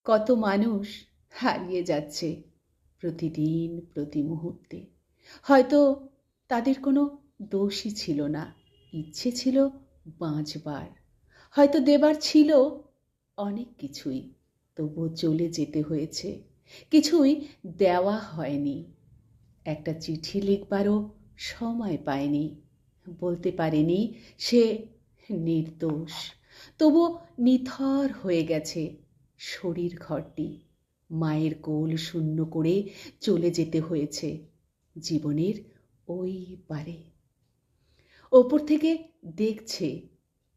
কত মানুষ হারিয়ে যাচ্ছে প্রতিদিন প্রতি মুহূর্তে। হয়তো তাদের কোনো দোষই ছিল না, ইচ্ছে ছিল বাঁচবার, হয়তো দেবার ছিল অনেক কিছুই, তবুও চলে যেতে হয়েছে। কিছুই দেওয়া হয়নি, একটা চিঠি লিখবারও সময় পায়নি, বলতে পারেনি সে নির্দোষ। তবু নিথর হয়ে গেছে শরীর ঘরটি, মায়ের কোল শূন্য করে চলে যেতে হয়েছে জীবনের ওই পারে। ওপর থেকে দেখছে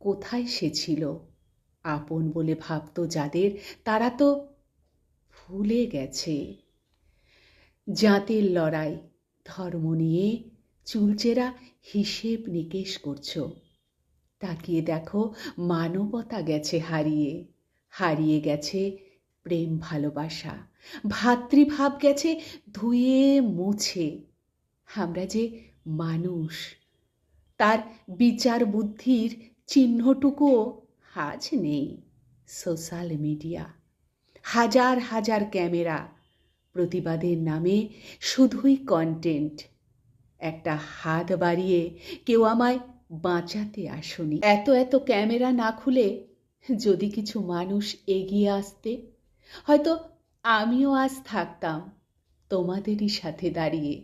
কোথায় সে ছিল, আপন বলে ভাবত যাদের, তারা তো ভুলে গেছে। জাতের লড়াই, ধর্ম নিয়ে চুলচেরা হিসেব নিকেশ করছো। তাকিয়ে দেখো মানবতা গেছে হারিয়ে, হারিয়ে গেছে প্রেম ভালোবাসা, ভাতৃভাব গেছে ধুয়ে মুছে। আমরা যে মানুষ, তার বিচার বুদ্ধির চিহ্নটুকুও আজ নেই। সোশ্যাল মিডিয়া, হাজার হাজার ক্যামেরা, প্রতিবাদের নামে শুধুই কন্টেন্ট। একটা হাত বাড়িয়ে কেউ আমায় বাঁচাতে আসেনি। এত এত ক্যামেরা না খুলে যদি কিছু মানুষ এগিয়ে আসতে, হয়তো আমিও আজ থাকতাম তোমাদেরই সাথে দাঁড়িয়ে।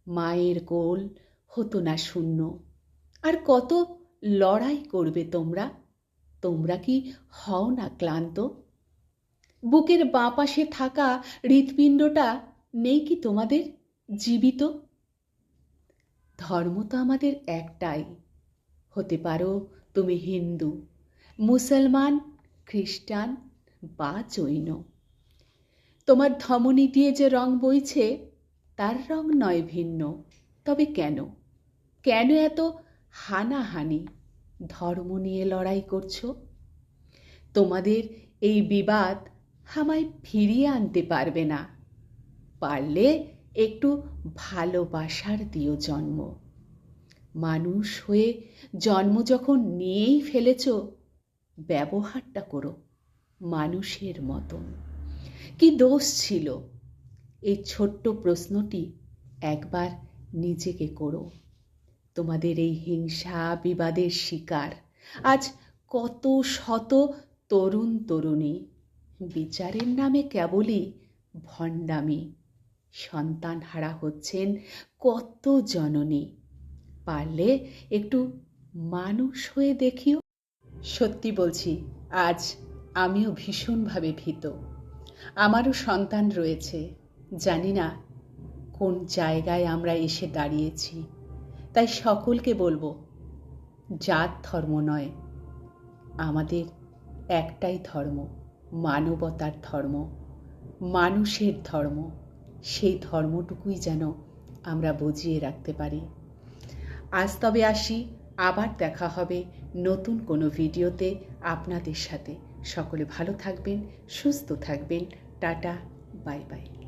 মায়ের কোল হতো না শূন্য। আর কত লড়াই করবে তোমরা, তোমরা কি হও না ক্লান্ত? বুকের বাঁ পাশে থাকা হৃৎপিণ্ডটা নেই কি তোমাদের জীবিত? ধর্ম তো আমাদের একটাই, হতে পারো তুমি হিন্দু, মুসলমান, খ্রিস্টান বা জৈন। তোমার ধমনী দিয়ে যে রং বইছে তার রং নয় ভিন্ন। তবে কেন, কেন এত হানাহানি ধর্ম নিয়ে লড়াই করছো? তোমাদের এই বিবাদ আমায় ফিরিয়ে আনতে পারবে না। পারলে একটু ভালোবাসার দিও জন্ম। মানুষ হয়ে জন্ম যখন নিয়েই ফেলেছ, ব্যবহারটা করো মানুষের মতন। কি দোষ ছিল? এই ছোট্ট প্রশ্নটি একবার নিজেকে করো। তোমাদের এই হিংসা বিবাদের শিকার আজ কত শত তরুণ তরুণী। বিচারের নামে কেবলই ভণ্ডামি, সন্তান হারা হচ্ছেন কত জননী। পারলে একটু মানুষ হয়ে দেখিও। সত্যি বলছি, আজ আমিও ভীষণভাবে ভীত। আমারও সন্তান রয়েছে, জানি না কোন জায়গায় আমরা এসে দাঁড়িয়েছি। তাই সকলকে বলবো, জাত ধর্ম নয়, আমাদের একটাই ধর্ম, মানবতার ধর্ম, মানুষের ধর্ম। সেই ধর্মটুকুই যেন আমরা বজিয়ে রাখতে পারি। আজ তবে আসি, আবার দেখা হবে নতুন কোনো ভিডিওতে আপনাদের সাথে। সকলে ভালো থাকবেন, সুস্থ থাকবেন। Tata, bye bye.